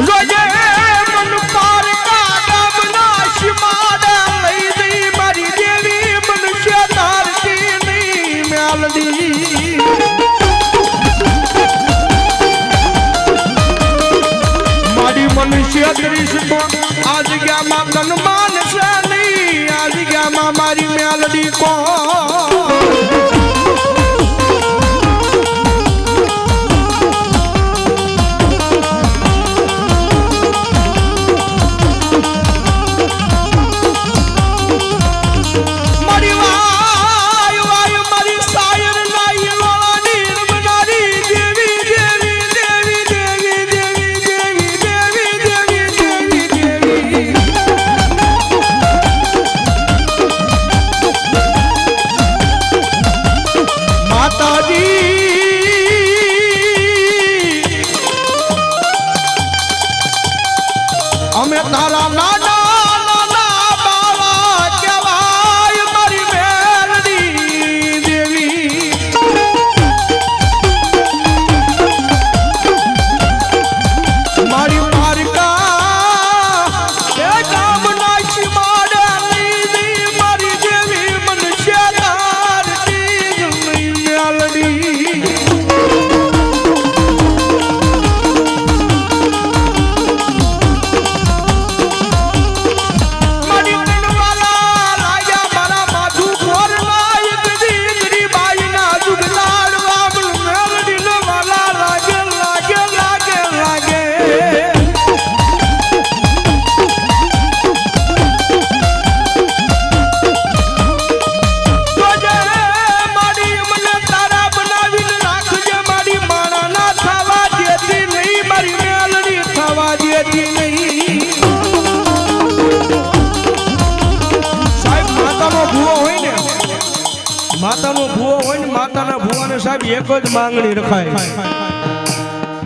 રોજે મન પાર કાગમના શિમાડે લઈ જઈ મારી દેવી મનુષ્ય ધારતી નહીં મેલડી મારી મનુષ્ય દૃષ્ટિ આ જગ્યામાં તન માનશે નહીં આ જગ્યામાં મારી મેલડી અમે તારા નાના નાના બાવા કહેવાય મારી મેલડી દેવી મારી પારકા એ ગામના શિમાડે લીધી મારી દેવી મનુષ્ય ધારતી મેલડી માતાનો ભૂવો હોય ને માતાના ભૂવાને સાહેબ એક જ માંગણી રખાય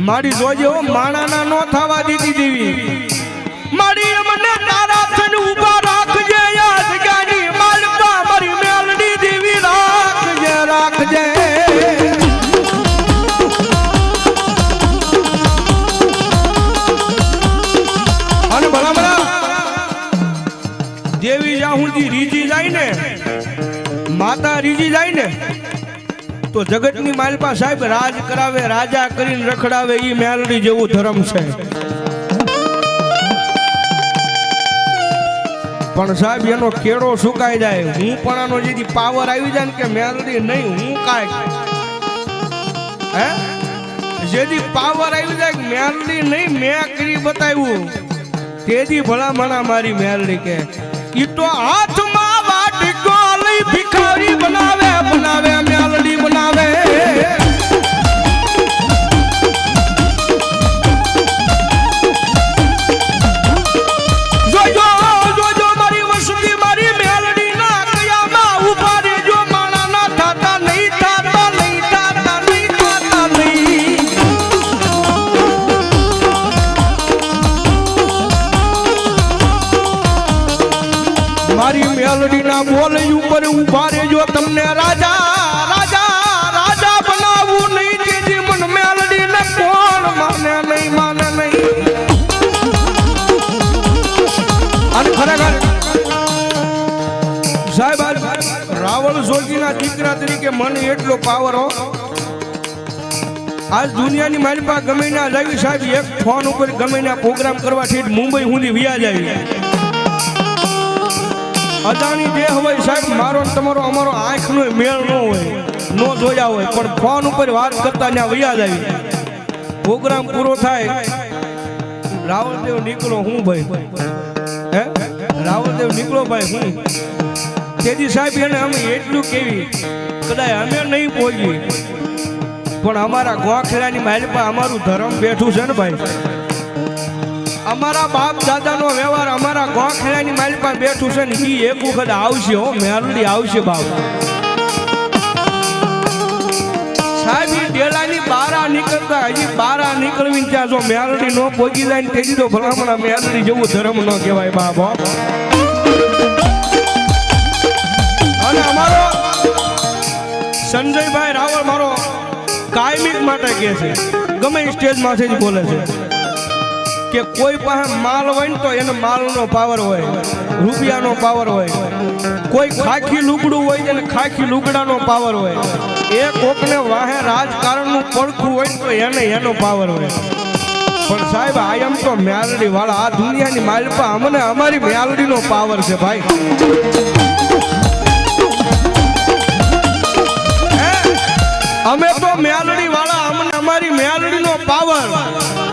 મારી જોજે હો માણાના નો થવા દીધી દેવી મારી મને તારા થઈને ઊભા રાખજે આ જગ્યાની માલપા મારી મેલડી દેવી રાખજે રાખજે અને ભલા દેવી જ્યાં સુધી રીજી જાય ને માતા રીજી જાય ને તો જગતની માલપા સાહેબ રાજ કરાવે રાજા કરીને રખડાવે ઈ મેલડી જેવું ધર્મ છે પણ સાહેબ એનો કેળો સુકાઈ જાય હું પણ આનો જેથી પાવર આવી જાય ને કે મેલડી નહીં હું કાંઈ હે જેથી પાવર આવી જાય કે મેલડી નહીં મેં કરી બતાવ્યું તેથી ભલા મણા મારી મેલડી કે ઈ તો હાથમાં વાટકો લઈ ભિખારી બનાવે બનાવે મેલડી બનાવે જોજો જોજો મારી વસતી મારી મેલડી ના કયામાં ઉભા રહેજો માણા ના થાતા નહીં થાતા નહીં થાતા નહીં થાતા નહીં મારી મેલડી ના બોલ ઉપર ઉભા રહેજો તમને રાજા રાજા રાજા બનાવવું નહીં તેથી મન મેલડી ને કોણ માને નહીં અને ખરેખર સાહેબ રાવણ જોગીના દીકરા તરીકે મને એટલો પાવર હો આજ દુનિયાની મારી પાસે ગમે ના જાવી સાહેબ એક ફોન ઉપર ગમે ના પ્રોગ્રામ કરવા થી મુંબઈ સુધી વિયા જાય અદાણી જે હોય સાહેબ મારો તમારો અમારો આંખનો મેળ ન હોય નો જોયા હોય પણ ફોન ઉપર વાત કરતા ત્યાં વૈયા જ આવી પ્રોગ્રામ પૂરો થાય રાવણદેવ નીકળો હું ભાઈ હે રાવણદેવ નીકળો ભાઈ હું તેથી સાહેબ એને અમે એટલું કેવી કદાચ અમે નહીં પહોંચી પણ અમારા ગોખેડાની માલપા અમારું ધર્મ બેઠું છે ને ભાઈ અમારા બાપ દાદાનો વ્યવહાર અમારા ગોખેડાની માલપા બેઠું છે ને ઈ એક વખત આવશે હો મેલડી આવશે બાપ સાહેબ ઈ ડેલાની બારા નીકળતા હજી બારા નીકળવીને ત્યાં જો મેલડી નો પોગી જાય ને તેથી તો ભલામણા મેલડી જેવું ધર્મ ન કહેવાય બાપ અને અમારો સંજયભાઈ રાવળ મારો કાયમિક માટે કહે છે ગમે સ્ટેજ માંથી જ બોલે છે કે કોઈ પાસે માલ હોય ને તો એને માલનો પાવર હોય, રૂપિયાનો પાવર હોય. કોઈ ખાખી લુગડું હોય એને ખાખી લુગડાનો પાવર હોય. એ કોકને વાહે રાજકારણનું પડખું હોય ને તો એને એનો પાવર હોય. પણ સાહેબ આયમ તો મેલડી વાળા આ દુનિયાની માલપા અમને અમારી મેલડીનો પાવર છે ભાઈ. અમે તો મેલડી વાળા અમને અમારી મેલડીનો પાવર.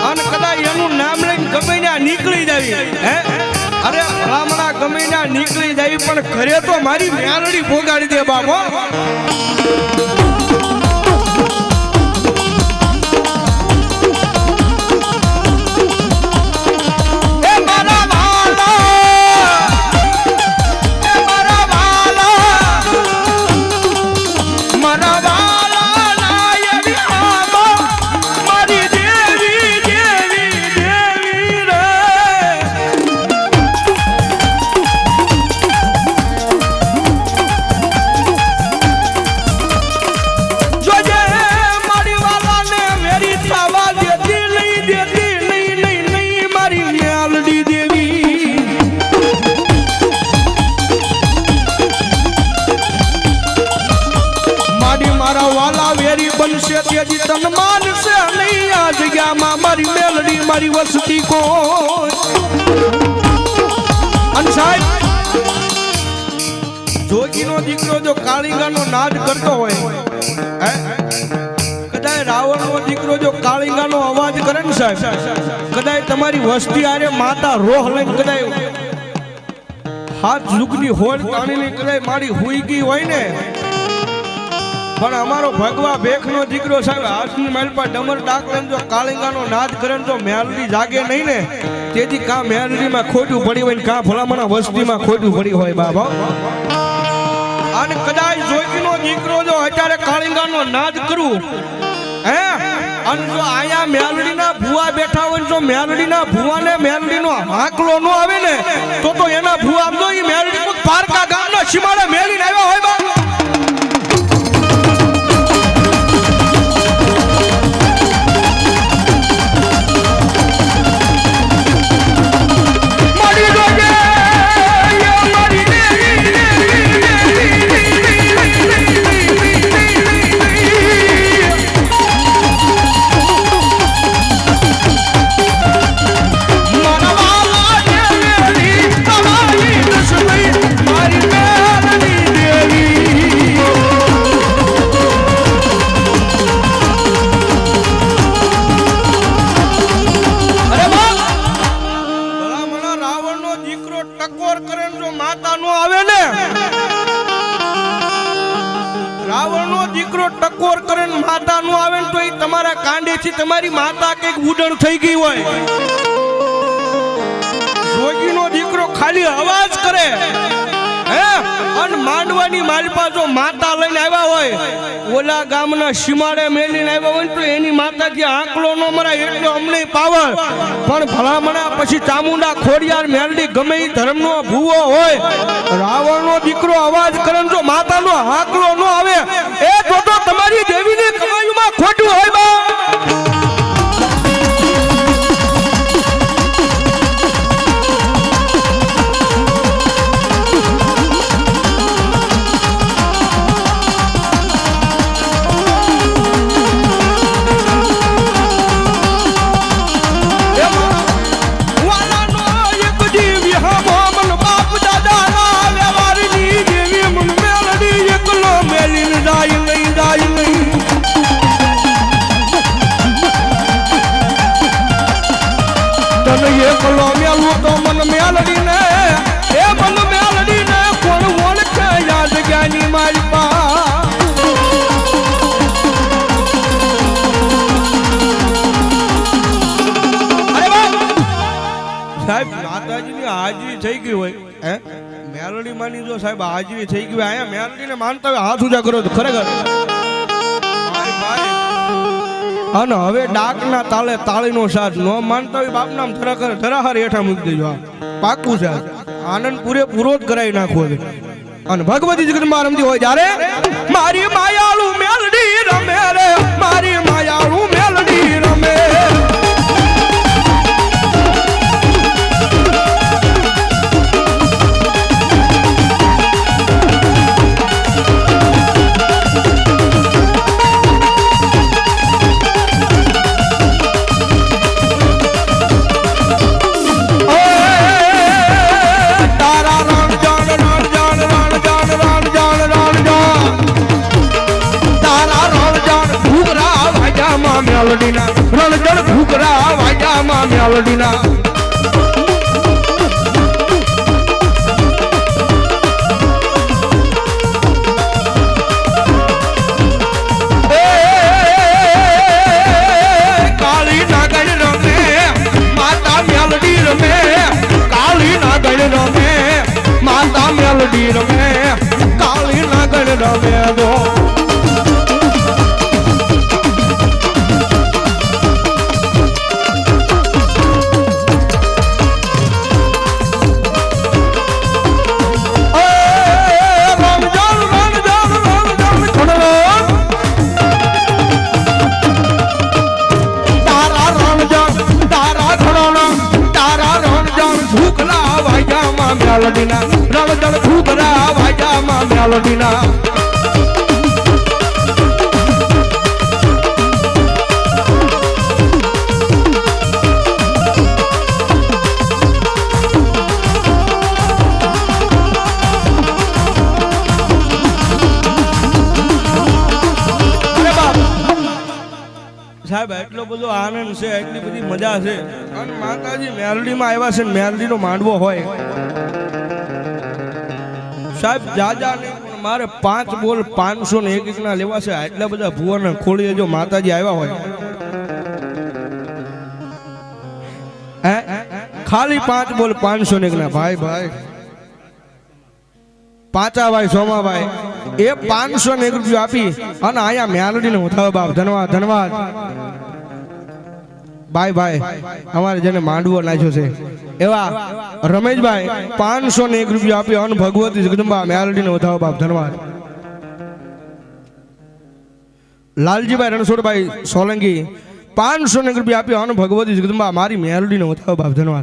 અને કદાચ એનું નામ લઈને ગમે ત્યાં નીકળી જાય હે, અરે ભલામણા ગમે ત્યાં નીકળી જાય પણ ઘરે તો મારી મેલડી ભોગાડી દે બાબો. મારી મેલડી મારી વસતી કોઈ. અને સાહેબ જોગીનો દીકરો જો કાળીંગાનો નાદ કરતો હોય, કદાચ રાવણનો દીકરો જો કાળીંગાનો અવાજ કરે ને સાહેબ, કદાચ તમારી વસ્તી આરે માતા રોહ લઈને કદાચ હાથ ઝુકની હોળ તાણીને કદાચ મારી હુઈ ગઈ હોય ને, પણ અમારો ભગવા ભેખનો દીકરો સાહેબ હાથની માલ પર ડમર ડાક લઈને જો કાળીંગાનો નાદ કરે તો મેલડી જાગે નહીં ને. તેથી કાં મેલડીમાં ખોટું પડી હોય ને કાં ભલામણા વસ્તીમાં ખોટું પડી હોય બાબા. અને કદાચ જોગીનો દીકરો જો અત્યારે કાળીંગાનો નાદ કરું હે, અને જો આયા મેલડીના ભુવા બેઠા હોય જો મેલડીના ભુવાને મેલડીનો હાકલો ન આવે ને તો એના ભુવા આમ તો એ મેલડી પારકા ગામના સીમાડે મેલીને આવ્યા હોય બા. ટકોર કરે માતા નો આવે તો એ તમારા કાંડે થી તમારી માતા કઈક ઉડણ થઈ ગઈ હોય. જોગીનો દીકરો ખાલી અવાજ કરે હે, અને માંડવાની માલપા જો માતા લઈને આવ્યા હોય, ઓલા ગામના સીમાડે મેલીને આવ્યા હોય તો એની માતાજી આંકલો નો મરાય એટલો અમને પાવર. પણ ભલામણા પછી ચામુંડા ખોડિયાર મેલડી ગમે એ ધર્મનો ભૂવો હોય, રાવણનો દીકરો અવાજ કરે જો માતાનો આંકલો ન આવે એ તો તમારી દેવીની કમાઈમાં ખોટું હોય બા. એકલો મેલું તો મન મેલડી ને, એ મન મેલડી ને કોણ ઓળખે યાદ જ્ઞાની મારી પા. સાહેબ માતાજીની હાજરી થઈ ગઈ હોય હે, મેલડી માની જો સાહેબ હાજરી થઈ ગઈ હોય, અહીંયા મેલડી ને માનતા હોય હાથ ઉજા કરો તો ખરેખર. અને હવે ડાકના તાળે તાળીનો સાથ ન માનતા હોય બાપ નામ ધરાહર હેઠા મૂકી દેજો. પાકું છે આનંદ પૂરેપૂરો જ કરાવી નાખવો છે. અને ભગવતી જગતમાં રમતી હોય જ્યારે મારી માયાળુ મેલડી રમે રે, મારી માયાળુ મેલડી રમે. મેલડીના રણજણ ઘૂઘરા વાજામાં મેલડીના કાળી નાગણ રમે માતા મેલડી રમે કાળી નાગણ રમે માતા મેલડી રમે કાળી નાગણ રમે દો મેલડીના રણજણ ઘૂઘરા વાજામાં મેલડીના સાહેબ એટલો બધો આનંદ છે એટલી બધી મજા છે અને માતાજી મેલડીમાં આવ્યા છે મેલડીનો માંડવો હોય સાહેબ જાજા નહીં પણ મારે 5 બોલ 501 ના લેવા છે એટલા બધા ભુવન ખોળીએ જો માતાજી આવ્યા હોય હે ખાલી 5 બોલ 501 ના ભાઈ ભાઈ પાંચાભાઈ સોમાભાઈ એ 501 રૂપિયા આપી અને અહીંયા મેલડીને ઉઠાવ બાપ ધન્યવાદ ધન્યવાદ ભાઈ ભાઈ અમારે જેને માંડવો નાખ્યો છે એવા રમેશભાઈ 501 રૂપિયા આપી અને ભગવતી જગદંબા મેલડીને વધાવો બાપ ધન્યવાદ લાલજીભાઈ રણછોડભાઈ સોલંકી 501 રૂપિયા આપી અને ભગવતી જગદંબા મારી મેલડીને વધાવો બાપ ધન્યવાદ